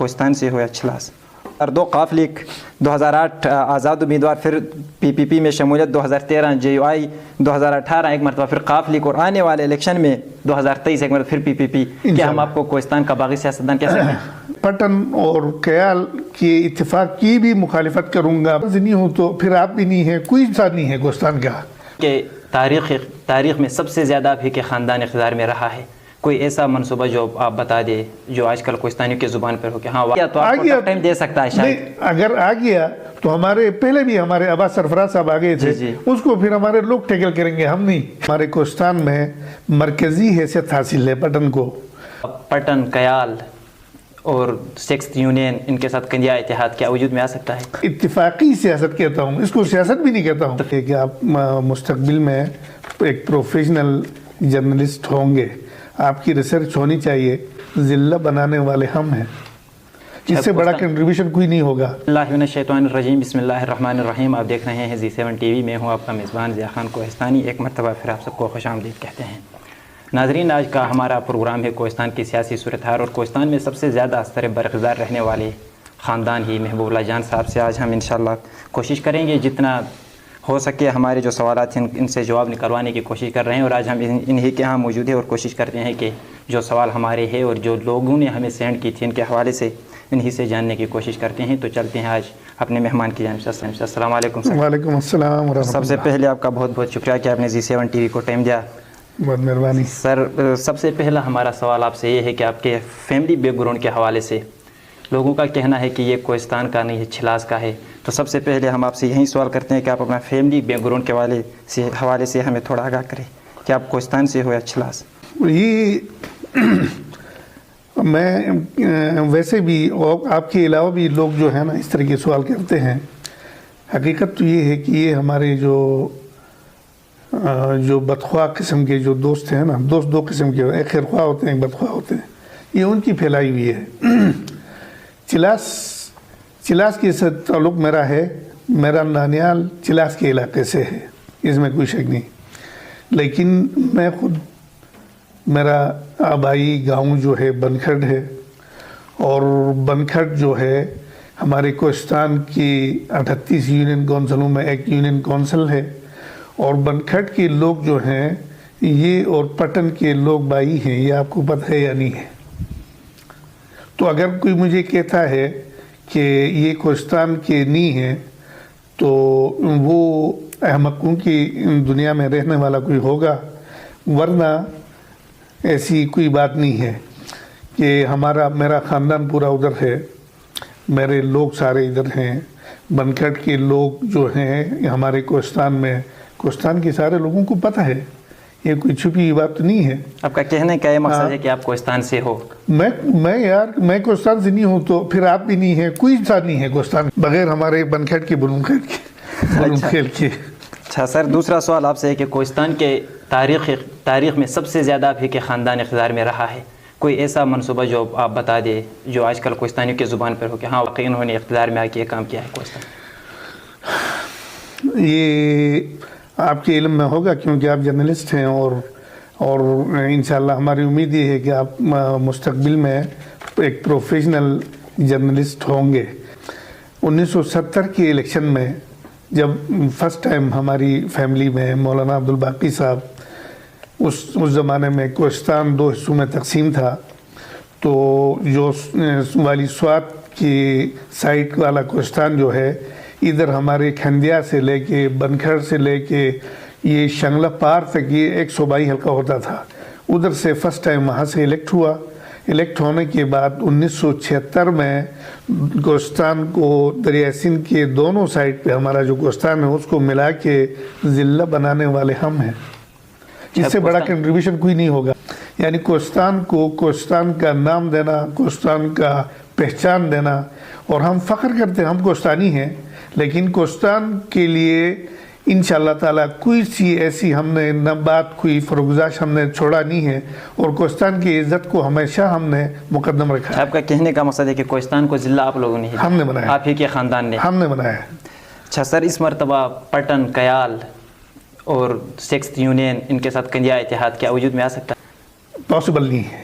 کوہستان سے ہوا اجلاس اور 2 قاف لیگ 2008 آزاد امیدوار، پھر PPP میں شمولیت 2013 JUI 2018 ایک مرتبہ پھر قاف لیگ، اور آنے والے الیکشن میں 2023 ایک مرتبہ پھر PPP. کیا ہم آپ کو کوہستان کا باغی سیاستدان کہہ سکتے ہیں؟ پٹن اور کیال کے اتفاق کی بھی مخالفت کروں گا. نہیں ہوں تو پھر آپ بھی نہیں ہیں، کوئی انسان نہیں ہے کوہستان کا. کہ تاریخ میں سب سے زیادہ آپ ہی کے خاندان اقتدار میں رہا ہے، کوئی ایسا منصوبہ جو آپ بتا دے جو آج کل کوہستانیوں کی زبان پر ہو کہ ہاں تو آپ کو ٹائم دے سکتا ہے شاید؟ اگر آ گیا تو پہلے بھی ہمارے عباس سرفراز صاحب آگئے تھے، اس کو پھر ہمارے لوگ ٹیکل کریں گے، ہم نہیں. ہمارے کوہستان میں مرکزی حیثیت حاصل ہے پٹن کو. پٹن، کیال اور 6th یونین ان کے ساتھ کنڈیا اتحاد کیا وجود میں آ سکتا ہے؟ اتفاقی سیاست کہتا ہوں، اس کو سیاست بھی نہیں کہتا ہوں. کہ آپ مستقبل میں ایک پروفیشنل جرنلسٹ ہوں گے، آپ کی ریسرچ ہونی چاہیے. ضلع بنانے والے ہم ہیں، اس سے بڑا کنٹریبیوشن کوئی نہیں ہوگا. اللہ من الشیطان الرجیم، بسم اللہ الرحمن الرحیم. آپ دیکھ رہے ہیں Z7 TV، میں ہوں آپ کا میزبان ضیاء خان کوہستانی. ایک مرتبہ پھر آپ سب کو خوش آمدید کہتے ہیں. ناظرین، آج کا ہمارا پروگرام ہے کوہستان کی سیاسی صورتحال، اور کوہستان میں سب سے زیادہ اثر برخزار رہنے والے خاندان ہی محبوب اللہ جان صاحب سے آج ہم انشاءاللہ کوشش کریں گے جتنا ہو سکے ہمارے جو سوالات ہیں ان سے جواب نکلوانے کی کوشش کر رہے ہیں. اور آج ہم انہی کے ہاں موجود ہیں اور کوشش کرتے ہیں کہ جو سوال ہمارے ہیں اور جو لوگوں نے ہمیں سینڈ کی تھی ان کے حوالے سے انہی سے جاننے کی کوشش کرتے ہیں. تو چلتے ہیں آج اپنے مہمان کی جانب سے. السلام علیکم سر. وعلیکم السلام ورحمۃ اللہ. سب سے پہلے آپ کا بہت بہت شکریہ کہ آپ نے Z7 TV کو ٹائم دیا. بہت مہربانی سر. سب سے پہلا ہمارا سوال آپ سے یہ ہے کہ آپ کے فیملی بیک گراؤنڈ کے حوالے سے لوگوں کا کہنا ہے کہ یہ کوہستان کا نہیں ہے، چھلاس کا ہے. تو سب سے پہلے ہم آپ سے یہی سوال کرتے ہیں کہ آپ اپنا فیملی بیک گراؤنڈ کے حوالے سے ہمیں تھوڑا آگاہ کریں کہ آپ کوہستان سے ہو یا چھلاس. یہ میں ویسے بھی اور آپ کے علاوہ بھی لوگ جو ہے نا اس طرح کے سوال کرتے ہیں. حقیقت تو یہ ہے کہ یہ ہمارے جو بدخواہ قسم کے جو دوست ہیں نا، دوست 2 قسم کے، ایک خیرخواہ ہوتے ہیں ایک بدخواہ ہوتے ہیں، یہ ان کی پھیلائی ہوئی ہے. چلاس کے ساتھ تعلق میرا ہے، میرا نانیال چلاس کے علاقے سے ہے، اس میں کوئی شک نہیں. لیکن میں خود، میرا آبائی گاؤں جو ہے بنکھڑ ہے، اور بنکھڑ جو ہے ہمارے کوہستان کی 38 یونین کونسلوں میں ایک یونین کونسل ہے. اور بنکھڑ کے لوگ جو ہیں یہ اور پٹن کے لوگ بائی ہیں، یہ آپ کو پتہ ہے یا نہیں ہے؟ تو اگر کوئی مجھے کہتا ہے کہ یہ کوہستان کے نہیں ہیں تو وہ احمقوں کی دنیا میں رہنے والا کوئی ہوگا، ورنہ ایسی کوئی بات نہیں ہے. کہ میرا خاندان پورا ادھر ہے، میرے لوگ سارے ادھر ہیں. بنکھڑ کے لوگ جو ہیں ہمارے کوہستان کے سارے لوگوں کو پتہ ہے، یہ کوئی چھپی بات نہیں ہے. آپ کا کہنے کا یہ مقصد ہے کہ آپ کوہستان سے ہو؟ میں کوہستان سے نہیں ہوں تو پھر آپ بھی نہیں ہیں، کوئی انسان نہیں ہے کوہستان بغیر ہمارے بنکھڑ کے بلونکھیل کے. اچھا سر، دوسرا سوال آپ سے ہے کہ کوہستان کے تاریخ میں سب سے زیادہ آپ ہی کے خاندان اقتدار میں رہا ہے، کوئی ایسا منصوبہ جو آپ بتا دے جو آج کل کوہستانیوں کی زبان پر ہو کہ ہاں واقعی انہوں نے اقتدار میں آ کے یہ کام کیا ہے کوہستان؟ یہ آپ کے علم میں ہوگا کیونکہ آپ جرنلسٹ ہیں، اور انشاءاللہ ہماری امید یہ ہے کہ آپ مستقبل میں ایک پروفیشنل جرنلسٹ ہوں گے. 1970 کے الیکشن میں جب فرسٹ ٹائم ہماری فیملی میں مولانا عبدالباقی صاحب، اس زمانے میں کوہستان 2 حصوں میں تقسیم تھا، تو جو والی سوات کی سائٹ والا کوہستان جو ہے ادھر ہمارے کھندیا سے لے کے بنکھڑ سے لے کے یہ شنگلہ پار تک یہ ایک صوبائی حلقہ ہوتا تھا. ادھر سے فرسٹ ٹائم وہاں سے الیکٹ ہوا. الیکٹ ہونے کے بعد 1976 میں کوہستان کو دریائے سندھ کے دونوں سائٹ پہ ہمارا جو کوہستان ہے اس کو ملا کے ضلع بنانے والے ہم ہیں. اس سے بڑا کنٹریبیوشن کوئی نہیں ہوگا. یعنی کوہستان کو کوہستان کا نام دینا، کوہستان کا پہچان دینا، اور ہم فخر کرتے ہیں ہم کوہستانی ہیں. لیکن کوہستان کے لیے انشاءاللہ تعالیٰ کوئی سی ایسی ہم نے نہ بات، کوئی فروگزاش ہم نے چھوڑا نہیں ہے، اور کوہستان کی عزت کو ہمیشہ ہم نے مقدم رکھا ہے. آپ کا کہنے کا مقصد ہے کہ کوہستان کو ضلع آپ لوگوں نے ہم نے بنایا، آپ ہی کے خاندان نے ہم نے بنایا ہے. اچھا سر، اس مرتبہ پٹن، کیال اور 6th یونین ان کے ساتھ کنڈیا اتحاد کیا وجود میں آ سکتا ہے؟ پاسبل نہیں ہے.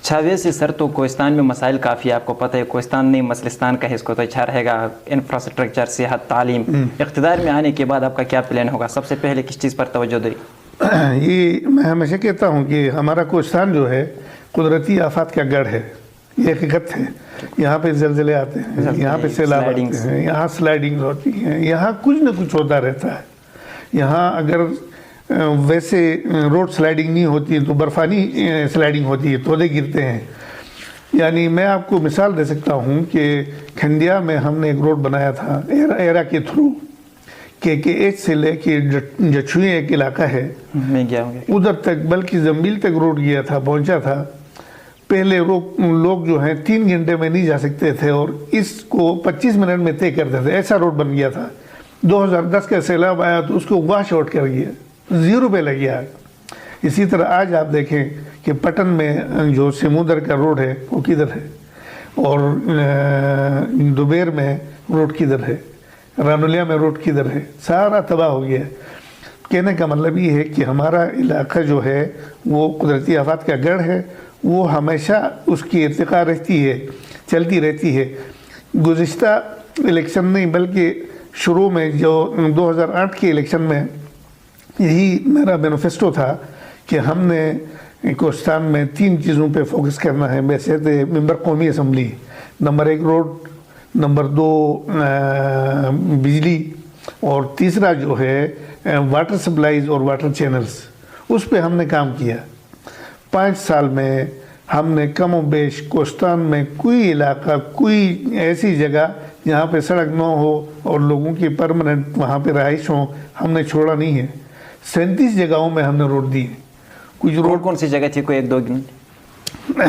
اچھا ویسے سر تو کوہستان میں مسائل کافی آپ کو پتہ ہے، کوہستان نہیں مسلستان کا ہے، اس کو تو اچھا رہے گا، انفراسٹرکچر، صحت، تعلیم. اقتدار میں آنے کے بعد آپ کا کیا پلان ہوگا؟ سب سے پہلے کس چیز پر توجہ دیں؟ یہ میں ہمیشہ کہتا ہوں کہ ہمارا کوہستان جو ہے قدرتی آفات کا گڑھ ہے، یہ حقیقت ہے. یہاں پہ زلزلے آتے ہیں، یہاں پہ سیلاب آتے ہیں، یہاں سلائڈنگ ہوتی ہیں، یہاں کچھ نہ کچھ ہوتا رہتا ہے. یہاں اگر ویسے روڈ سلائڈنگ نہیں ہوتی تو برفانی سلائڈنگ ہوتی ہے، تودے گرتے ہیں. یعنی میں آپ کو مثال دے سکتا ہوں کہ کھنڈیا میں ہم نے ایک روڈ بنایا تھا ایرا کے تھرو، کے ایچ سے لے کے جچھوئی ایک علاقہ ہے، میں گیا ہوں ادھر تک، بلکہ زنبیل تک روڈ گیا تھا، پہنچا تھا. پہلے لوگ جو ہیں 3 گھنٹے میں نہیں جا سکتے تھے اور اس کو 25 منٹ میں طے کرتے تھے، ایسا روڈ بن گیا تھا. 2010 کا سیلاب آیا تو اس کو واش آؤٹ کر گیا، 0 پہ لگ گیا. اسی طرح آج آپ دیکھیں کہ پٹن میں جو سمودر کا روڈ ہے وہ کدھر ہے، اور دوبیر میں روڈ کدھر ہے، رانولیا میں روڈ کدھر ہے، سارا تباہ ہو گیا. کہنے کا مطلب یہ ہے کہ ہمارا علاقہ جو ہے وہ قدرتی آفات کا گڑھ ہے، وہ ہمیشہ اس کی ارتقاء رہتی ہے، چلتی رہتی ہے. گزشتہ الیکشن نہیں بلکہ شروع میں جو 2008 کے الیکشن میں یہی میرا مینیفیسٹو تھا کہ ہم نے کوہستان میں 3 چیزوں پہ فوکس کرنا ہے. ویسے تھے ممبر قومی اسمبلی، نمبر 1 روڈ، نمبر 2 بجلی، اور تیسرا جو ہے واٹر سپلائیز اور واٹر چینلز. اس پہ ہم نے کام کیا. 5 سال میں ہم نے کم و بیش کوہستان میں کوئی علاقہ، کوئی ایسی جگہ جہاں پہ سڑک نہ ہو اور لوگوں کی پرماننٹ وہاں پہ رہائش ہو، ہم نے چھوڑا نہیں ہے. 37 جگہوں میں ہم نے روڈ دی. کچھ روڈ کون سی جگہ تھی؟ کوئی 1-2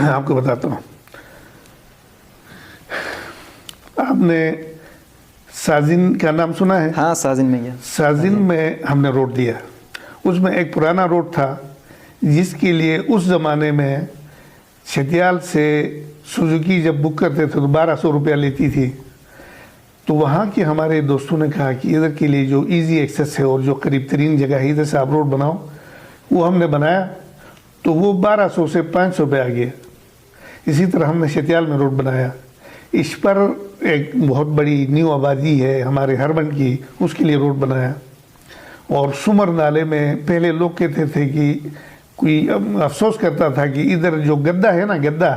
آپ کو بتاتا ہوں. آپ نے سازن کا نام سنا ہے؟ ہاں سازن میں گیا. سازن میں ہم نے روڈ دیا. اس میں ایک پرانا روڈ تھا جس کے لیے اس زمانے میں چھتیال سے سوزوکی جب بک کرتے تھے تو 1200 روپیہ لیتی تھی. تو وہاں کے ہمارے دوستوں نے کہا کہ ادھر کے لیے جو ایزی ایکسیس ہے اور جو قریب ترین جگہ ہے ادھر سے آپ روڈ بناؤ. وہ ہم نے بنایا تو وہ 1200 سے 500 پہ آ گیا. اسی طرح ہم نے چھتیال میں روڈ بنایا. اس پر ایک بہت بڑی نیو آبادی ہے ہمارے ہربن کی، اس کے لیے روڈ بنایا. اور سمر نالے میں پہلے لوگ کہتے تھے کہ کوئی افسوس کرتا تھا کہ ادھر جو گدہ ہے نا، گدہ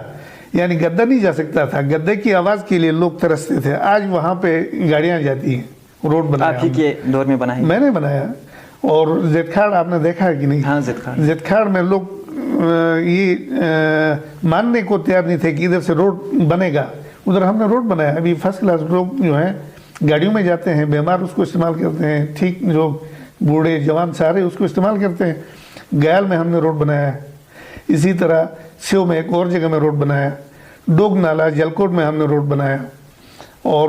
یعنی گدہ نہیں جا سکتا تھا، گدے کی آواز کے لیے لوگ ترستے تھے. آج وہاں پہ گاڑیاں جاتی ہیں. روڈ بنایا آپ ہی کے دور میں بنایا؟ میں نے بنایا. اور زیدکھاڑ آپ نے دیکھا ہے کہ نہیں؟ ہاں زیدکھاڑ میں لوگ یہ ماننے کو تیار نہیں تھے کہ ادھر سے روڈ بنے گا. ادھر ہم نے روڈ بنایا. ابھی فرسٹ کلاس لوگ جو ہیں گاڑیوں میں جاتے ہیں، بیمار اس کو استعمال کرتے ہیں، ٹھیک جو بوڑھے جوان سارے اس کو استعمال کرتے ہیں. گیال میں ہم نے روڈ بنایا ہے. اسی طرح سیو میں ایک اور جگہ میں روڈ بنایا. ڈوگ نالا جلکوٹ میں ہم نے روڈ بنایا. اور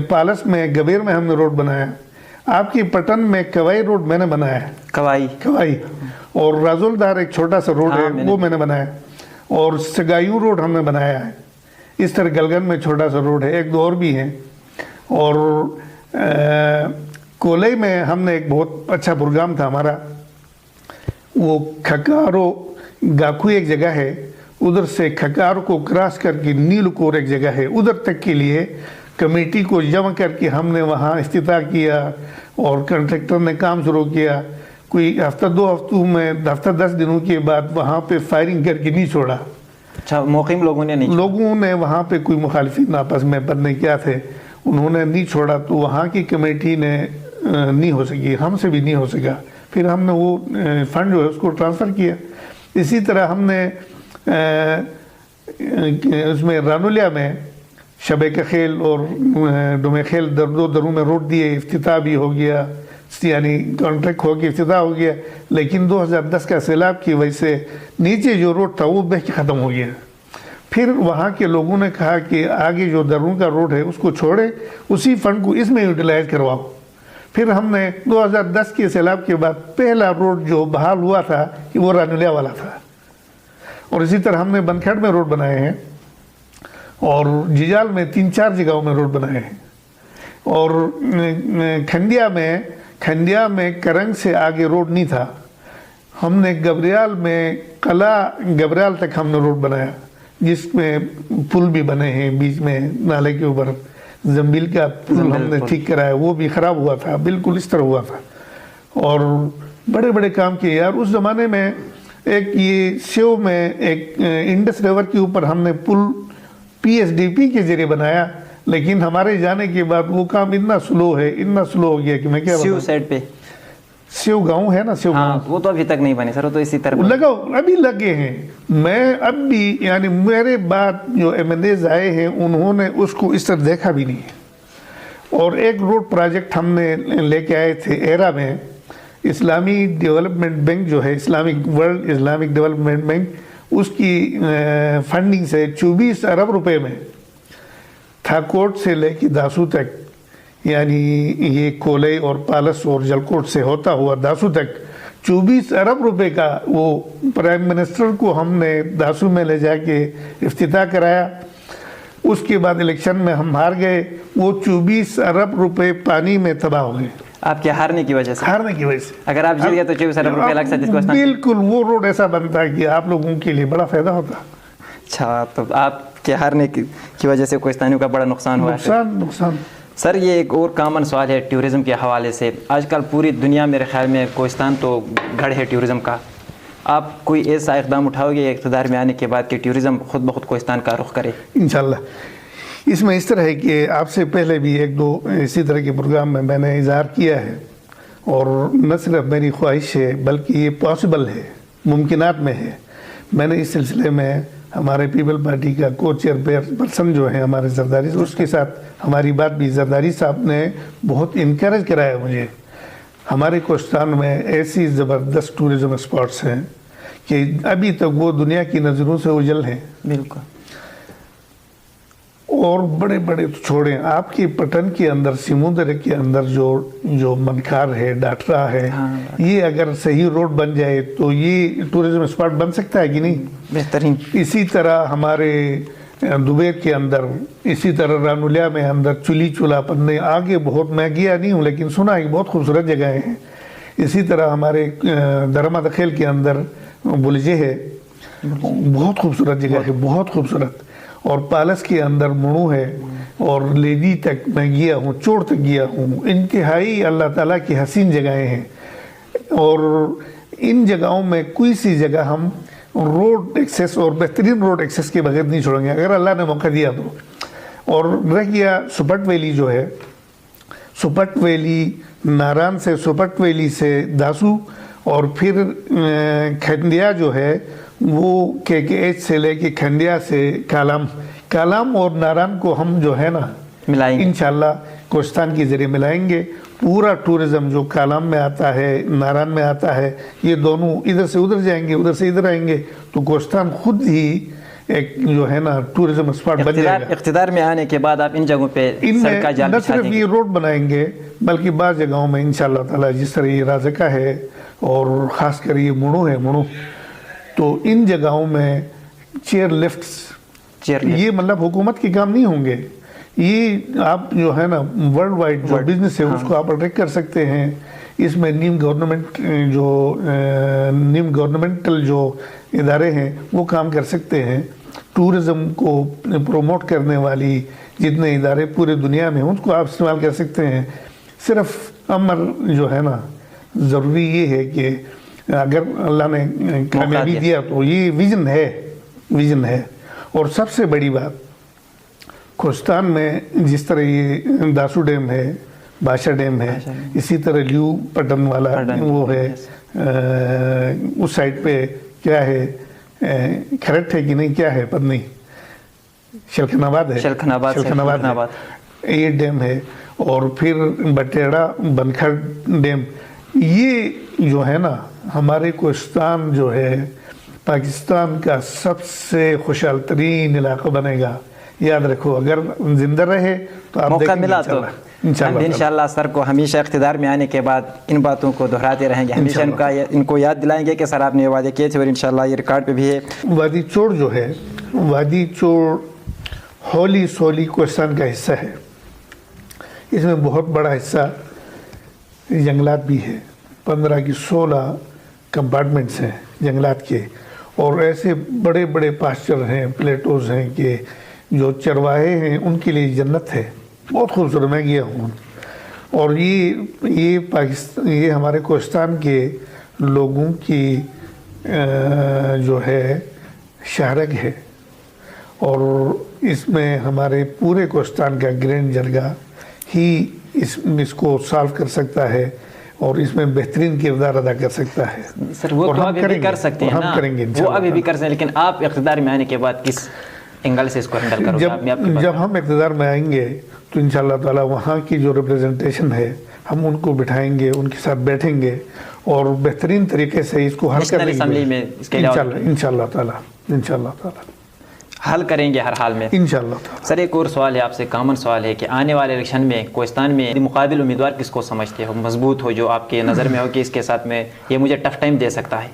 پالس میں گبیر میں ہم نے روڈ بنایا. آپ کی پٹن میں کوائی روڈ میں نے بنایا ہے. کوائی اور رازولدار ایک چھوٹا سا روڈ ہے وہ میں نے بنایا. اور سگایوں روڈ ہم نے بنایا ہے. اس طرح گلگن میں چھوٹا سا روڈ ہے، 1-2 اور بھی ہیں. اور کولائی میں ہم نے ایک بہت اچھا پروگرام تھا ہمارا. وہ کھکارو گاکھو ایک جگہ ہے، ادھر سے کھکارو کو کراس کر کے نیلکور ایک جگہ ہے، ادھر تک کے لیے کمیٹی کو جمع کر کے ہم نے وہاں افتتاح کیا اور کنٹریکٹر نے کام شروع کیا. کوئی ہفتہ 2 ہفتوں میں، ہفتہ 10 دنوں کے بعد وہاں پہ فائرنگ کر کے نہیں چھوڑا. اچھا موقعیم لوگوں نے وہاں پہ کوئی مخالفین آپس میں پڑھنے کیا تھے، انہوں نے نہیں چھوڑا. تو وہاں کی کمیٹی نے نہیں ہو سکی، ہم سے بھی نہیں ہو سکا. پھر ہم نے وہ فنڈ جو ہے اس کو ٹرانسفر کیا. اسی طرح ہم نے اس میں رانولیا میں شبے کا خیل اور ڈومے خیل دروں میں روڈ دیے. افتتاح بھی ہو گیا، یعنی کانٹریکٹ ہو کے افتتاح ہو گیا. لیکن 2010 کا سیلاب کی وجہ سے نیچے جو روڈ تھا وہ بہہ کے ختم ہو گیا. پھر وہاں کے لوگوں نے کہا کہ آگے جو دروں کا روڈ ہے اس کو چھوڑے، اسی فنڈ کو اس میں یوٹیلائز کرواؤ. پھر ہم نے 2010 کے سیلاب کے بعد پہلا روڈ جو بحال ہوا تھا کہ وہ رانولیا والا تھا. اور اسی طرح ہم نے بنکھڑ میں روڈ بنائے ہیں اور جیجال میں 3-4 جگہوں میں روڈ بنائے ہیں. اور کھنڈیا میں کرنگ سے آگے روڈ نہیں تھا. ہم نے گبریال میں قلعہ گبریال تک ہم نے روڈ بنایا. جس میں پل بھی بنے ہیں بیچ میں نالے کے اوپر. زنبیل کا پل ہم نے ٹھیک کرایا, وہ بھی خراب ہوا تھا, بالکل اس طرح ہوا تھا. اور بڑے بڑے کام کیے یار اس زمانے میں. ایک یہ سیو میں ایک انڈس ریور کے اوپر ہم نے پل PSDP کے ذریعے بنایا, لیکن ہمارے جانے کے بعد وہ کام اتنا سلو ہو گیا کہ میں کیا سیو سائڈ پہ سیو گاؤں ہے نا, سیو گاؤں وہ تو ابھی تک نہیں بنے سر, وہ تو اسی طرح لگا ابھی لگے ہیں. میں اب بھی یعنی میرے بعد جو MLAs آئے ہیں انہوں نے اس کو اس طرح دیکھا بھی نہیں ہے. اور ایک روڈ پروجیکٹ ہم نے لے کے آئے تھے ایرا میں, اسلامی ڈیولپمنٹ بینک جو ہے, ورلڈ اسلامک ڈیولپمنٹ بینک, اس کی فنڈنگ سے 24 ارب روپے میں تھاکوٹ سے لے کے داسو تک, یعنی یہ کولئی اور پالس اور جلکوٹ سے ہوتا ہوا داسو تک 24 ارب روپے کا وہ پرائم منسٹر کو ہم نے داسو میں لے جا کے افتتاح کرایا. اس کے بعد الیکشن میں ہم ہار گئے, وہ 24 ارب روپے پانی میں تباہ ہو گئے. آپ کے ہارنے کی وجہ سے؟ ہارنے کی وجہ سے. اگر آپ جیت گئے تو 24 ارب روپے لگ سکتے ہیں. بالکل, وہ روڈ ایسا بنتا ہے کہ آپ لوگوں کے لیے بڑا فائدہ ہوتا. اچھا, تو آپ کے ہارنے کی وجہ سے کوہستانیوں کا بڑا نقصان ہوا ہے. نقصان. سر یہ ایک اور کامن سوال ہے ٹیورزم کے حوالے سے. آج کل پوری دنیا میرے خیال میں کوہستان تو گڑھ ہے ٹیورزم کا. آپ کوئی ایسا اقدام اٹھاؤ گے اقتدار میں آنے کے بعد کہ ٹیورزم خود بخود کوہستان کا رخ کرے؟ انشاءاللہ. اس میں اس طرح ہے کہ آپ سے پہلے بھی ایک دو اسی طرح کے پروگرام میں میں نے اظہار کیا ہے, اور نہ صرف میری خواہش ہے بلکہ یہ پاسبل ہے, ممکنات میں ہے. میں نے اس سلسلے میں ہمارے پیپل پارٹی کا کو چیئر پرسن جو ہے ہمارے زرداری, اس کے ساتھ ہماری بات بھی, زرداری صاحب نے بہت انکریج کرایا مجھے. ہمارے کوہستان میں ایسی زبردست ٹورزم اسپاٹس ہیں کہ ابھی تک وہ دنیا کی نظروں سے اوجھل ہیں. بالکل. اور بڑے بڑے تو چھوڑیں, آپ کی پٹن کے اندر سمندر کے اندر جو منکار ہے, ڈاٹرا ہے, یہ اگر صحیح روڈ بن جائے تو یہ ٹورزم اسپاٹ بن سکتا ہے کہ نہیں؟ بہترین. اسی طرح ہمارے دبئی کے اندر, اسی طرح رانولیا میں اندر چلی چولا پننے, آگے بہت میں گیا نہیں ہوں لیکن سنا ہے بہت خوبصورت جگہیں ہیں. اسی طرح ہمارے درما دخیل کے اندر بلجے ہے, بہت خوبصورت جگہ ہے, بہت خوبصورت. اور پالس کے اندر منو ہے, اور لیڈی تک میں گیا ہوں, چوڑ تک گیا ہوں. انتہائی اللہ تعالیٰ کی حسین جگہیں ہیں, اور ان جگہوں میں کوئی سی جگہ ہم روڈ ایکسیس اور بہترین روڈ ایکسیس کے بغیر نہیں چھوڑیں گے اگر اللہ نے موقع دیا تو. اور رہ گیا سپٹ ویلی جو ہے, سپٹ ویلی ناران سے, سپٹ ویلی سے داسو, اور پھر کھنڈیا جو ہے وہ KKH سے لے کے کھنڈیا سے کالام اور ناران کو ہم جو ہے نا ملائیں گے انشاءاللہ کوہستان کے ذریعے ملائیں گے. پورا ٹورزم جو کالام میں آتا ہے, ناران میں آتا ہے, یہ دونوں ادھر سے ادھر جائیں گے, ادھر سے ادھر آئیں گے, تو کوہستان خود ہی ایک جو ہے نا ٹورزم اسپاٹ بن جائے گا. اقتدار میں آنے کے بعد آپ ان جگہوں پہ سڑکیں جال نہ بچھا صرف دیں گے؟ یہ روڈ بنائیں گے بلکہ بعض جگہوں میں انشاءاللہ تعالی, جس طرح یہ رازقہ ہے اور خاص کر یہ منو ہے, منو, تو ان جگہوں میں چیئر لفٹس, یہ مطلب حکومت کے کام نہیں ہوں گے, یہ آپ جو ہے نا ورلڈ وائڈ جو بزنس ہے اس کو آپ اٹریکٹ کر سکتے ہیں. اس میں نیم گورنمنٹل جو ادارے ہیں وہ کام کر سکتے ہیں. ٹورزم کو پروموٹ کرنے والی جتنے ادارے پورے دنیا میں ہیں ان کو آپ استعمال کر سکتے ہیں. صرف امر جو ہے نا ضروری یہ ہے کہ اگر اللہ نے کامیابی دیا تو یہ ویژن ہے. اور سب سے بڑی بات, کوہستان میں جس طرح یہ داسو ڈیم ہے, بادشاہ ڈیم ہے, اسی طرح لیو پٹن والا وہ ہے, اس سائڈ پہ کیا ہے, کھرٹ ہے کہ نہیں, کیا ہے پتہ نہیں, شلکھن آباد, یہ ڈیم ہے. اور پھر بٹیڑا بنکھڑ ڈیم, یہ جو ہے نا ہمارے کوہستان جو ہے پاکستان کا سب سے خوشحال ترین علاقہ بنے گا. یاد رکھو, اگر زندہ رہے تو آپ موقع ملا تو انشاءاللہ سر کو ہمیشہ اقتدار میں آنے کے بعد ان باتوں کو دہراتے رہیں گے, ہمیشہ ان کو یاد دلائیں گے کہ سر آپ نے وعدے کیے تھے, اور انشاءاللہ یہ ریکارڈ پہ بھی ہے. وادی چوڑ جو ہے, وادی چوڑ ہولی سولی کوہستان کا حصہ ہے. اس میں بہت بڑا حصہ جنگلات بھی ہے, 15 کی 16 کمپارٹمنٹس ہیں جنگلات کے. اور ایسے بڑے بڑے پاسچر ہیں، پلیٹوز ہیں کہ جو چرواہے ہیں ان کے لیے جنت ہے، بہت خوبصورت، میں گیا ہوں۔ اور یہ پاکستان، یہ ہمارے کوہستان کے لوگوں کی جو ہے شہرگ ہے، اور اس میں ہمارے پورے کوہستان کا گرینڈ جرگہ ہی اس کو سالو کر سکتا ہے اور اس میں بہترین کردار ادا کر سکتا ہے۔ سر وہ تو ابھی بھی کر سکتے ہیں نا، وہ ابھی بھی کر سکتے ہیں، لیکن آپ اقتدار میں آنے کے بعد کس اینگل سے اس کو ہینڈل کرو گے؟ جب ہم اقتدار میں آئیں گے تو انشاءاللہ تعالی وہاں کی جو ریپریزنٹیشن ہے ہم ان کو بٹھائیں گے، ان کے ساتھ بیٹھیں گے اور بہترین طریقے سے اس کو حل کریں گے انشاءاللہ تعالی حل کریں گے ہر حال میں انشاءاللہ تعالی۔ سر ایک اور سوال ہے آپ سے، کامن سوال ہے کہ آنے والے الیکشن میں کوہستان میں مقابل امیدوار کس کو سمجھتے ہو مضبوط ہو، جو آپ کے نظر میں ہو کہ اس کے ساتھ میں یہ مجھے ٹف ٹائم دے سکتا ہے؟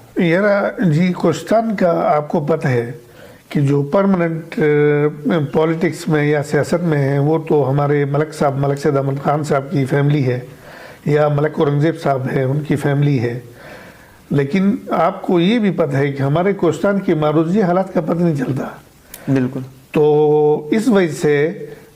جی کوہستان کا آپ کو پتہ ہے کہ جو پرماننٹ پولیٹکس میں یا سیاست میں ہے وہ تو ہمارے ملک سید احمد خان صاحب کی فیملی ہے، یا ملک اورنگزیب صاحب ہے ان کی فیملی ہے، لیکن آپ کو یہ بھی پتہ ہے کہ ہمارے کوہستان کے معروضی حالات کا پتہ نہیں چلتا۔ بالکل، تو اس وجہ سے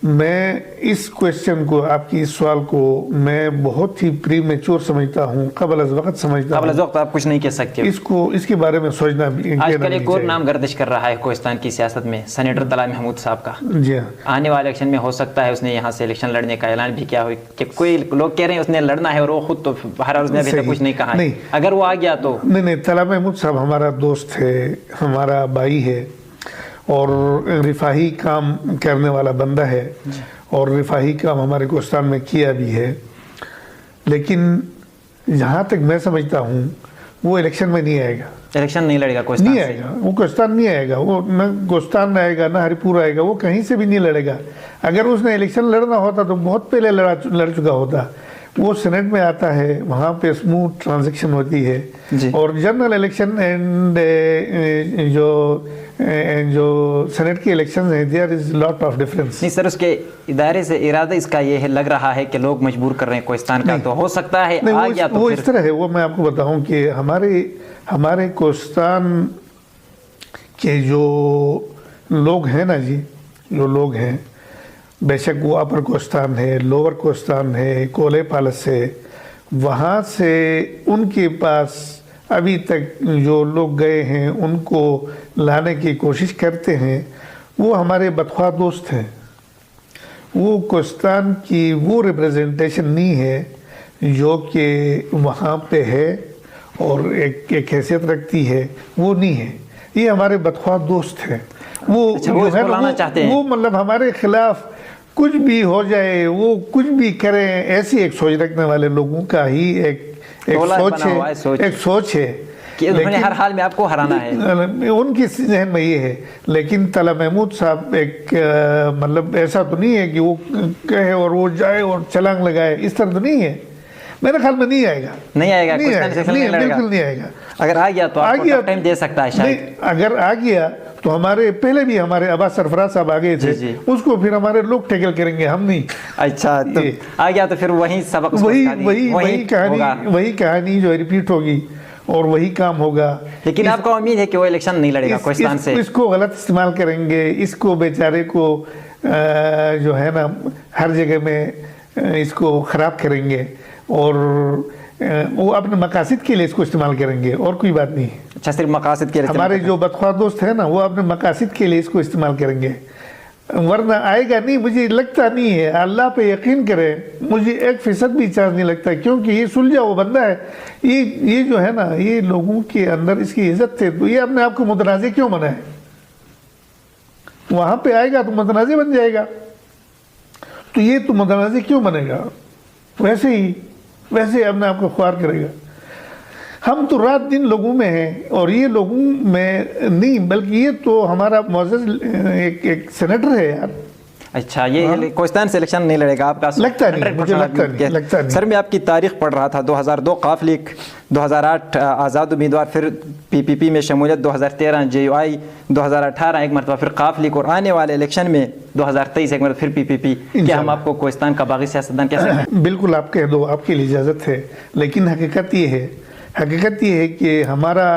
میں اس کویسچن کو، آپ کی اس سوال کو میں بہت ہی پری میچور سمجھتا ہوں، قبل از وقت سمجھتا ہوں۔ قبل از وقت آپ کچھ نہیں کہہ سکتے اس کے بارے میں سوچنا بھی۔ آج کل ایک اور نام گردش کر رہا ہے کوہستان کی سیاست میں، سینیٹر طلال محمود صاحب کا۔ جی ہاں، آنے والے الیکشن میں ہو سکتا ہے اس نے یہاں سے الیکشن لڑنے کا اعلان بھی کیا ہو، کہ کوئی لوگ کہہ رہے ہیں اس نے لڑنا ہے اور وہ خود تو بہرحال اس نے ابھی تک کچھ نہیں کہا ہے، اگر وہ آ گیا تو؟ نہیں، طلال محمود صاحب ہمارا دوست ہے، ہمارا بھائی ہے، اور رفاہی کام کرنے والا بندہ ہے، اور رفاہی کام ہمارے کوہستان میں کیا بھی ہے، لیکن جہاں تک میں سمجھتا ہوں وہ الیکشن میں نہیں آئے گا، الیکشن نہیں لڑے گا کوہستان نہیں آئے گا، وہ کوہستان نہیں آئے گا، وہ نہ کوہستان آئے گا نہ ہری پور آئے گا، وہ کہیں سے بھی نہیں لڑے گا۔ اگر اس نے الیکشن لڑنا ہوتا تو بہت پہلے لڑ چکا ہوتا۔ وہ سینٹ میں آتا ہے، وہاں پہ اسموتھ ٹرانزیکشن ہوتی ہے، اور جنرل الیکشن اینڈ جو سینٹ کے الیکشن ہیں there is lot of difference. نہیں سر، اس کے ادارے سے ارادہ اس کا یہ لگ رہا ہے کہ لوگ مجبور کر رہے ہیں کوہستان کا، تو ہو سکتا ہے آ گیا تو وہ اس طرح ہے، وہ میں آپ کو بتاؤں کہ ہمارے کوہستان کے جو لوگ ہیں نا جی، جو لوگ ہیں، بے شک وہ اپر کوہستان ہے، لوور کوہستان ہے، کولے پالس ہے، وہاں سے ان کے پاس ابھی تک جو لوگ گئے ہیں ان کو لانے کی کوشش کرتے ہیں، وہ ہمارے بدخواہ دوست ہیں۔ وہ کوہستان کی وہ ریپریزنٹیشن نہیں ہے جو کہ وہاں پہ ہے اور ایک حیثیت رکھتی ہے، وہ نہیں ہے، یہ ہمارے بدخواہ دوست ہیں۔ وہ مطلب ہمارے خلاف کچھ بھی ہو جائے، وہ کچھ بھی کریں، ایسی ایک سوچ رکھنے والے لوگوں کا ہی ایک سوچ ہے کہ انہوں نے ہر حال میں آپ کو ہرانا ہے، ان کی ذہن میں یہ ہے۔ لیکن طلال محمود صاحب ایک مطلب ایسا تو نہیں ہے کہ وہ کہے اور وہ جائے اور چھلانگ لگائے، اس طرح تو نہیں ہے، میرے خیال میں نہیں آئے گا، بالکل نہیں آئے گا۔ اگر آ گیا تو آپ کو ٹائم دے سکتا ہے شاید، اگر آ گیا تو ہمارے پہلے بھی ہمارے عباس سرفراز صاحب آ گئے تھے، اس کو پھر ہمارے لوگ ٹیکل کریں گے، ہم نہیں۔ اچھا، تو آ گیا تو پھر وہی سبق، وہی کہانی جو ریپیٹ ہوگی اور وہی کام ہوگا۔ لیکن آپ کو امید ہے کہ وہ الیکشن نہیں لڑے گا کوہستان سے؟ اس کو غلط استعمال کریں گے، اس کو بیچارے کو جو ہے نا ہر جگہ میں اس کو خراب کریں گے، اور وہ اپنے مقاصد کے لیے اس کو استعمال کریں گے، اور کوئی بات نہیں۔ اچھا، صرف مقاصد کے لیے؟ ہمارے جو بدخواہ دوست ہیں نا وہ اپنے مقاصد کے لیے اس کو استعمال کریں گے، ورنہ آئے گا نہیں، مجھے لگتا نہیں ہے۔ اللہ پہ یقین کریں، مجھے 1% بھی چانس نہیں لگتا، کیونکہ یہ سلجھا وہ بندہ ہے، یہ جو ہے نا، یہ لوگوں کے اندر اس کی عزت ہے، تو یہ اپنے آپ کو متنازع کیوں بنائے؟ وہاں پہ آئے گا تو متنازع بن جائے گا، تو یہ تو متنازع کیوں بنے گا؟ ویسے اپنے آپ کو خوار کرے گا۔ ہم تو رات دن لوگوں میں ہیں، اور یہ لوگوں میں نہیں بلکہ یہ تو ہمارا معزز ایک سینیٹر ہے یار۔ اچھا، یہ کوہستان سے الیکشن نہیں لڑے گا آپ کا؟ لگتا نہیں۔ سر میں آپ کی تاریخ پڑھ رہا تھا، 2002 قاف لیگ، 2008 آزاد امیدوار، پھر PPP میں شمولیت، 2013 JUI، 2018 ایک مرتبہ پھر قاف لیگ، اور آنے والے الیکشن میں 2023 ایک مرتبہ پھر PPP۔ کیا ہم آپ کو کوہستان کا باغی سیاستدان کہہ سکتے ہیں؟ بالکل، آپ کہہ دو، آپ کے لیے اجازت ہے، لیکن حقیقت یہ ہے کہ ہمارا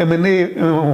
MNA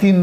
3